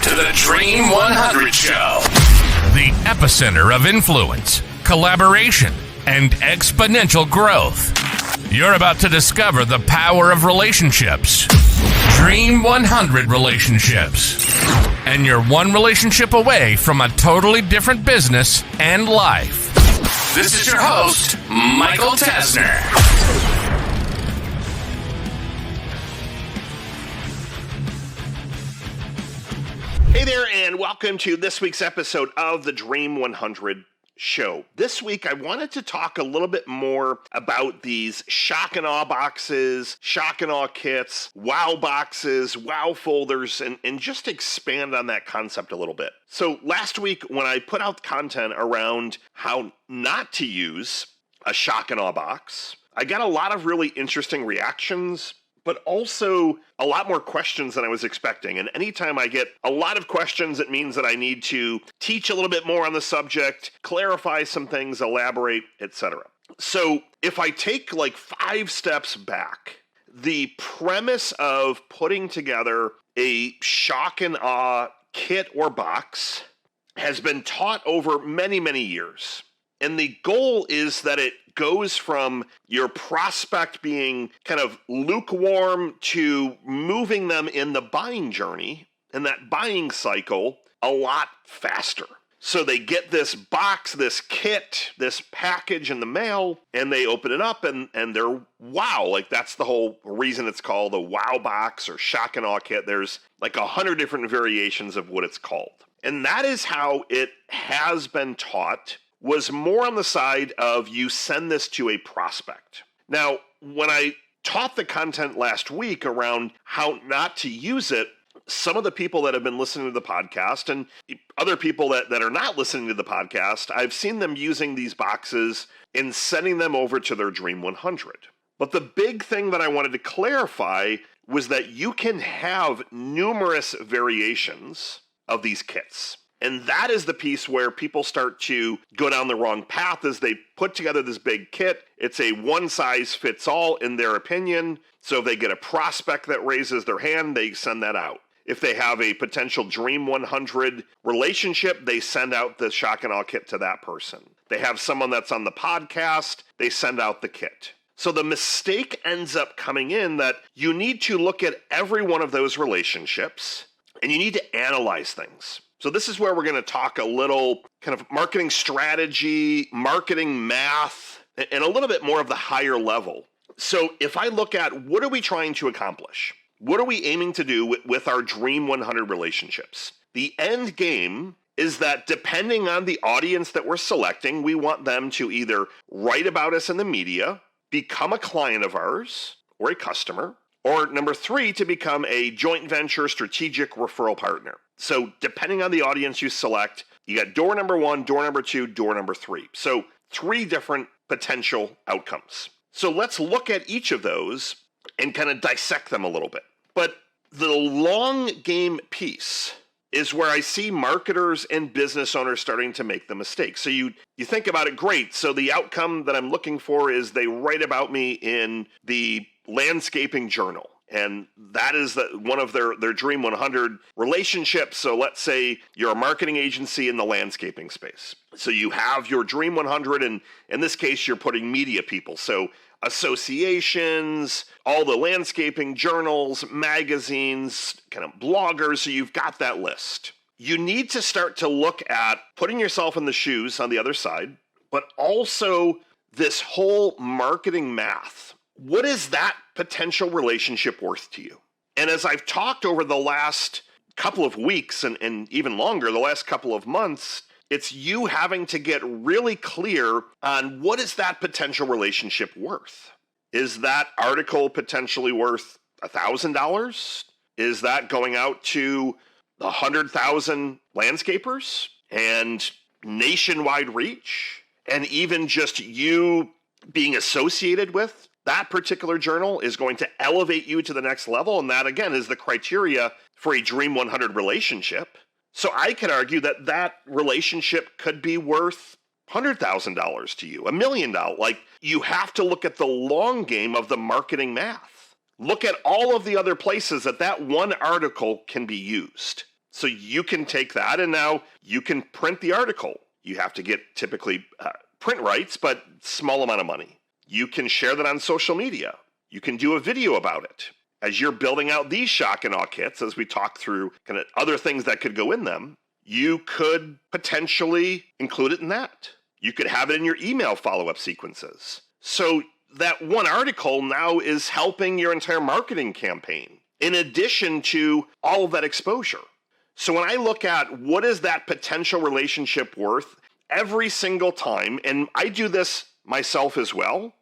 to the Dream 100 Show, the epicenter of influence, collaboration, and exponential growth. You're about to discover the power of relationships. Dream 100 relationships. And you're one relationship away from a totally different business and life. This is your host, Michael Tesner. Hey there, and welcome to this week's episode of the Dream 100 Show. This week, I wanted to talk a little bit more about these shock and awe boxes, shock and awe kits, wow boxes, wow folders, and just expand on that concept a little bit. So last week, when I put out content around how not to use a shock and awe box, I got a lot of really interesting reactions, but also a lot more questions than I was expecting. And anytime I get a lot of questions, it means that I need to teach a little bit more on the subject, clarify some things, elaborate, etc. So if I take like 5 steps back, the premise of putting together a shock and awe kit or box has been taught over many, many years. And the goal is that it goes from your prospect being kind of lukewarm to moving them in the buying journey and that buying cycle a lot faster. So they get this box, this kit, this package in the mail, and they open it up and they're wow. Like that's the whole reason it's called a wow box or shock and awe kit. There's like 100 different variations of what it's called. And that is how it has been taught, was more on the side of you send this to a prospect. Now, when I taught the content last week around how not to use it, some of the people that have been listening to the podcast and other people that are not listening to the podcast, I've seen them using these boxes and sending them over to their Dream 100. But the big thing that I wanted to clarify was that you can have numerous variations of these kits. And that is the piece where people start to go down the wrong path as they put together this big kit. It's a one-size-fits-all in their opinion. So if they get a prospect that raises their hand, they send that out. If they have a potential Dream 100 relationship, they send out the shock and awe kit to that person. They have someone that's on the podcast, they send out the kit. So the mistake ends up coming in that you need to look at every one of those relationships and you need to analyze things. So this is where we're going to talk a little kind of marketing strategy, marketing math, and a little bit more of the higher level. So if I look at what are we trying to accomplish? What are we aiming to do with our Dream 100 relationships? The end game is that depending on the audience that we're selecting, we want them to either write about us in the media, become a client of ours or a customer, or number 3, to become a joint venture strategic referral partner. So depending on the audience you select, you got door number 1, door number 2, door number 3. So 3 different potential outcomes. So let's look at each of those and kind of dissect them a little bit. But the long game piece is where I see marketers and business owners starting to make the mistake. So you think about it, great. So the outcome that I'm looking for is they write about me in the landscaping journal. And that is one of their Dream 100 relationships. So let's say you're a marketing agency in the landscaping space. So you have your Dream 100, and in this case, you're putting media people. So associations, all the landscaping journals, magazines, kind of bloggers. So you've got that list. You need to start to look at putting yourself in the shoes on the other side, but also this whole marketing math. What is that potential relationship worth to you? And as I've talked over the last couple of weeks and even longer, the last couple of months, it's you having to get really clear on what is that potential relationship worth. Is that article potentially worth $1,000? Is that going out to 100,000 landscapers and nationwide reach? And even just you being associated with that particular journal is going to elevate you to the next level. And that, again, is the criteria for a Dream 100 relationship. So I could argue that that relationship could be worth $100,000 to you, $1 million. Like, you have to look at the long game of the marketing math. Look at all of the other places that one article can be used. So you can take that and now you can print the article. You have to get typically print rights, but small amount of money. You can share that on social media. You can do a video about it. As you're building out these shock and awe kits, as we talk through kind of other things that could go in them, you could potentially include it in that. You could have it in your email follow-up sequences. So that one article now is helping your entire marketing campaign, in addition to all of that exposure. So when I look at what is that potential relationship worth, every single time, and I do this myself as well,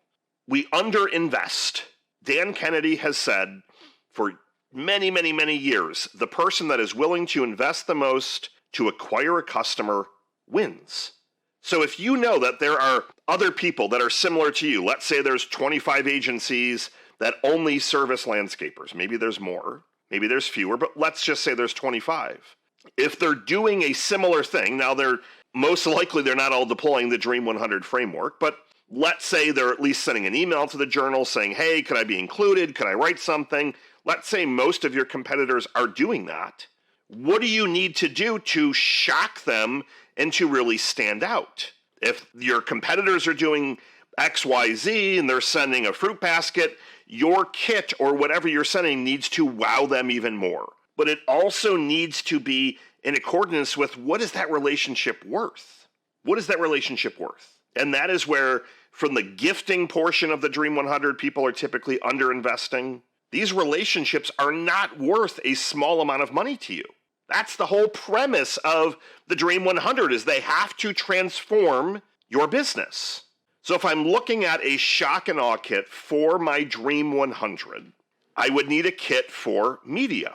we underinvest. Dan Kennedy has said for many, many, many years, the person that is willing to invest the most to acquire a customer wins. So if you know that there are other people that are similar to you, let's say there's 25 agencies that only service landscapers. Maybe there's more, maybe there's fewer, but let's just say there's 25. If they're doing a similar thing, now they're most likely they're not all deploying the Dream 100 framework, but let's say they're at least sending an email to the journal saying, hey, could I be included? Could I write something? Let's say most of your competitors are doing that. What do you need to do to shock them and to really stand out? If your competitors are doing X, Y, Z and they're sending a fruit basket, your kit or whatever you're sending needs to wow them even more. But it also needs to be in accordance with what is that relationship worth? What is that relationship worth? And that is where, from the gifting portion of the Dream 100, people are typically underinvesting. These relationships are not worth a small amount of money to you. That's the whole premise of the Dream 100, is they have to transform your business. So if I'm looking at a shock and awe kit for my Dream 100, I would need a kit for media.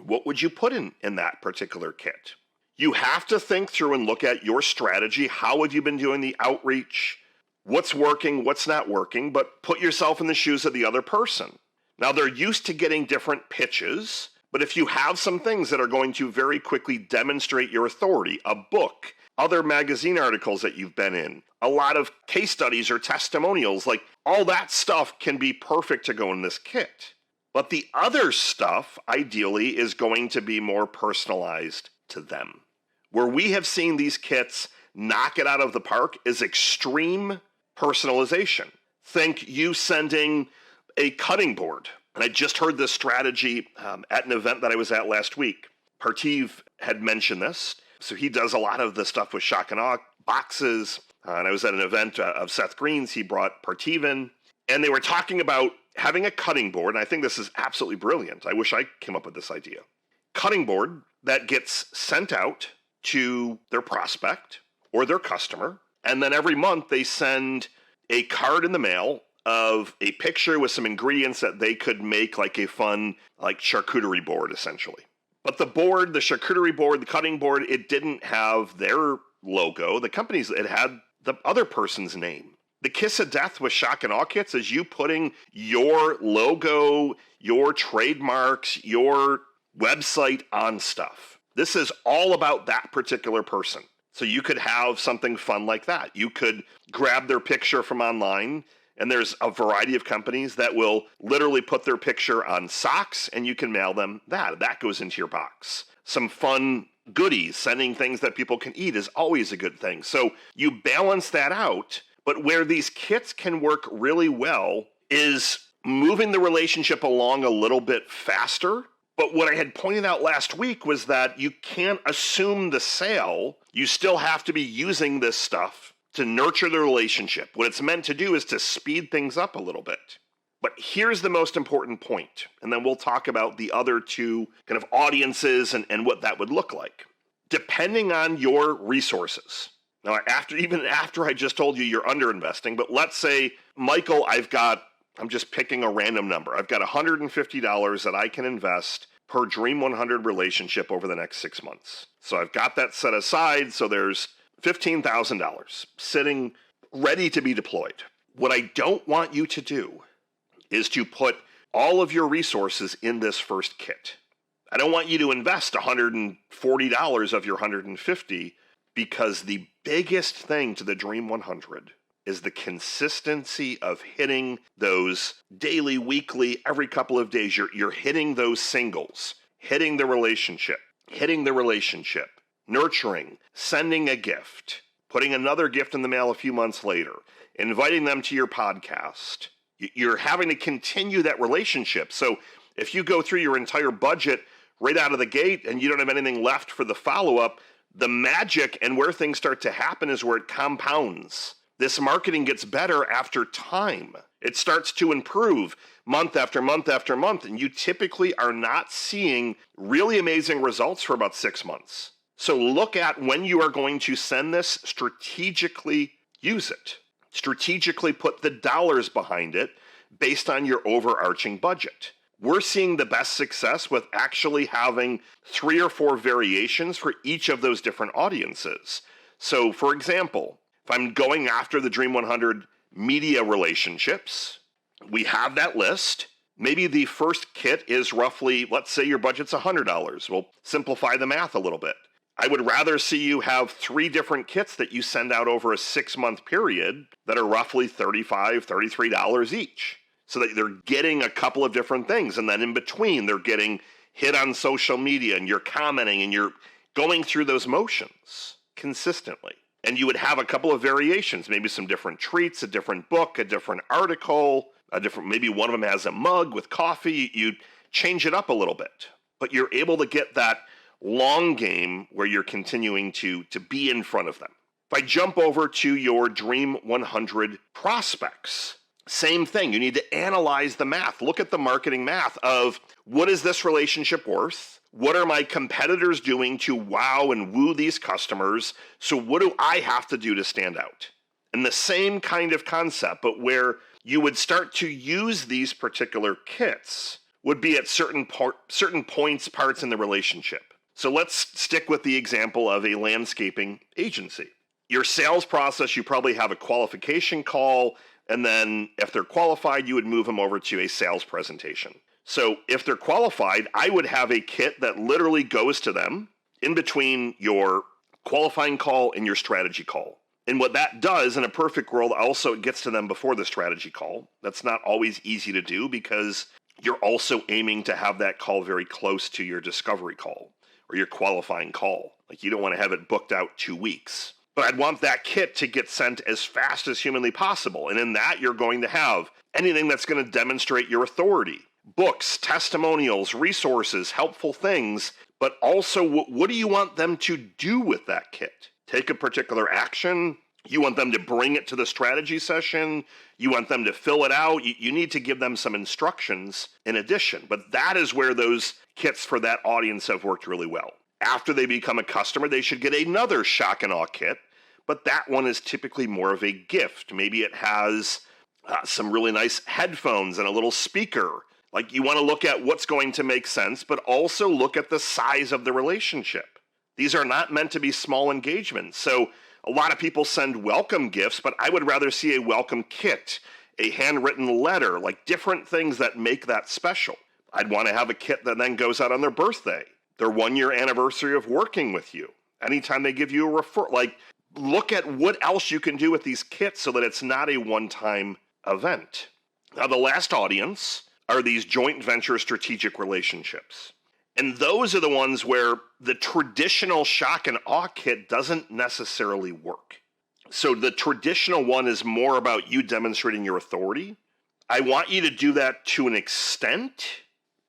What would you put in that particular kit? You have to think through and look at your strategy. How have you been doing the outreach? What's working, what's not working, but put yourself in the shoes of the other person. Now, they're used to getting different pitches, but if you have some things that are going to very quickly demonstrate your authority, a book, other magazine articles that you've been in, a lot of case studies or testimonials, like all that stuff can be perfect to go in this kit. But the other stuff, ideally, is going to be more personalized to them. Where we have seen these kits knock it out of the park is extreme personalization. Think you sending a cutting board. And I just heard this strategy at an event that I was at last week. Partiv had mentioned this. So he does a lot of the stuff with shock and awe boxes. And I was at an event of Seth Green's. He brought Partiv in. And they were talking about having a cutting board. And I think this is absolutely brilliant. I wish I came up with this idea. Cutting board that gets sent out to their prospect or their customer. And then every month they send a card in the mail of a picture with some ingredients that they could make like a fun, like charcuterie board, essentially. But the board, the charcuterie board, the cutting board, it didn't have their logo. The company's, it had the other person's name. The kiss of death with shock and awe kits is you putting your logo, your trademarks, your website on stuff. This is all about that particular person. So you could have something fun like that. You could grab their picture from online, and there's a variety of companies that will literally put their picture on socks, and you can mail them that. That goes into your box. Some fun goodies, sending things that people can eat is always a good thing. So you balance that out, but where these kits can work really well is moving the relationship along a little bit faster. But what I had pointed out last week was that you can't assume the sale. You still have to be using this stuff to nurture the relationship. What it's meant to do is to speed things up a little bit. But here's the most important point, and then we'll talk about the other two kind of audiences and what that would look like. Depending on your resources. Now, even after I just told you you're underinvesting, but let's say, Michael, I'm just picking a random number. I've got $150 that I can invest per Dream 100 relationship over the next 6 months. So I've got that set aside, so there's $15,000 sitting ready to be deployed. What I don't want you to do is to put all of your resources in this first kit. I don't want you to invest $140 of your $150 because the biggest thing to the Dream 100 is the consistency of hitting those daily, weekly, every couple of days. You're hitting those singles, hitting the relationship. hitting the relationship, nurturing, sending a gift, putting another gift in the mail a few months later, inviting them to your podcast. You're having to continue that relationship. So if you go through your entire budget right out of the gate and you don't have anything left for the follow-up, the magic and where things start to happen is where it compounds. This marketing gets better after time. It starts to improve month after month after month, and you typically are not seeing really amazing results for about 6 months. So look at when you are going to send this, strategically use it. Strategically put the dollars behind it based on your overarching budget. We're seeing the best success with actually having 3 or 4 variations for each of those different audiences. So for example, if I'm going after the Dream 100 media relationships, we have that list. Maybe the first kit is roughly, let's say your budget's $100. We'll simplify the math a little bit. I would rather see you have 3 different kits that you send out over a 6-month period that are roughly $35, $33 each, so that they're getting a couple of different things. And then in between, they're getting hit on social media and you're commenting and you're going through those motions consistently. And you would have a couple of variations, maybe some different treats, a different book, a different article, maybe one of them has a mug with coffee. You change it up a little bit, but you're able to get that long game where you're continuing to be in front of them. If I jump over to your Dream 100 prospects, same thing. You need to analyze the math. Look at the marketing math of what is this relationship worth? What are my competitors doing to wow and woo these customers? So what do I have to do to stand out? And the same kind of concept, but where you would start to use these particular kits would be at certain parts in the relationship. So let's stick with the example of a landscaping agency. Your sales process, you probably have a qualification call, and then if they're qualified, you would move them over to a sales presentation. So if they're qualified, I would have a kit that literally goes to them in between your qualifying call and your strategy call. And what that does in a perfect world, also it gets to them before the strategy call. That's not always easy to do because you're also aiming to have that call very close to your discovery call or your qualifying call. Like you don't want to have it booked out 2 weeks. But I'd want that kit to get sent as fast as humanly possible. And in that, you're going to have anything that's going to demonstrate your authority. Books, testimonials, resources, helpful things, but also what do you want them to do with that kit? Take a particular action. You want them to bring it to the strategy session. You want them to fill it out. You need to give them some instructions in addition. But that is where those kits for that audience have worked really well. After they become a customer, they should get another shock and awe kit, but that one is typically more of a gift. Maybe it has some really nice headphones and a little speaker. Like you want to look at what's going to make sense, but also look at the size of the relationship. These are not meant to be small engagements. So a lot of people send welcome gifts, but I would rather see a welcome kit, a handwritten letter, like different things that make that special. I'd want to have a kit that then goes out on their birthday, their 1-year anniversary of working with you. Anytime they give you a referral, like look at what else you can do with these kits so that it's not a one-time event. Now, the last audience are these joint venture strategic relationships. And those are the ones where the traditional shock and awe kit doesn't necessarily work. So the traditional one is more about you demonstrating your authority. I want you to do that to an extent,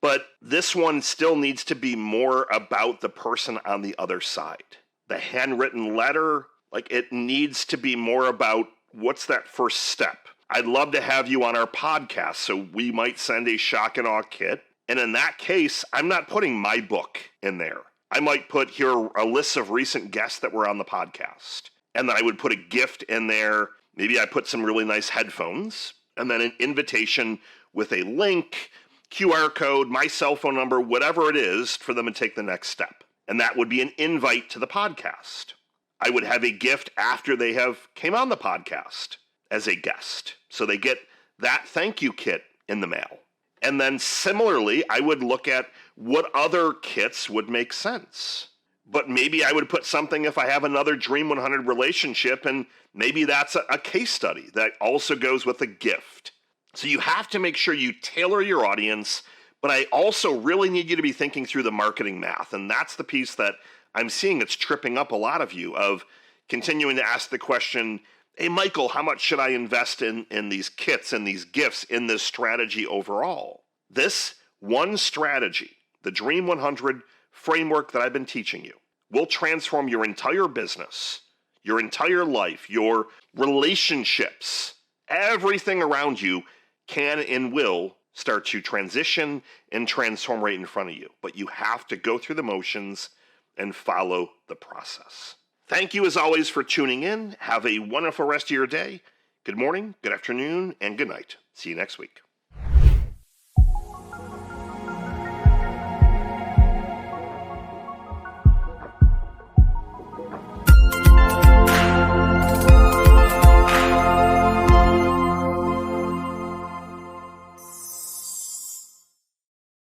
but this one still needs to be more about the person on the other side. The handwritten letter, like it needs to be more about what's that first step. I'd love to have you on our podcast, so we might send a shock and awe kit. And in that case, I'm not putting my book in there. I might put here a list of recent guests that were on the podcast. And then I would put a gift in there. Maybe I put some really nice headphones. And then an invitation with a link, QR code, my cell phone number, whatever it is for them to take the next step. And that would be an invite to the podcast. I would have a gift after they have came on the podcast as a guest. So they get that thank you kit in the mail. And then similarly, I would look at what other kits would make sense. But maybe I would put something if I have another Dream 100 relationship, and maybe that's a case study that also goes with a gift. So you have to make sure you tailor your audience But I also really need you to be thinking through the marketing math. And that's the piece that I'm seeing that's tripping up a lot of you, of continuing to ask the question, hey, Michael, how much should I invest in these kits and these gifts in this strategy overall? This one strategy, the Dream 100 framework that I've been teaching you, will transform your entire business, your entire life, your relationships. Everything around you can and will start to transition and transform right in front of you. But you have to go through the motions and follow the process. Thank you as always for tuning in. Have a wonderful rest of your day. Good morning, good afternoon, and good night. See you next week.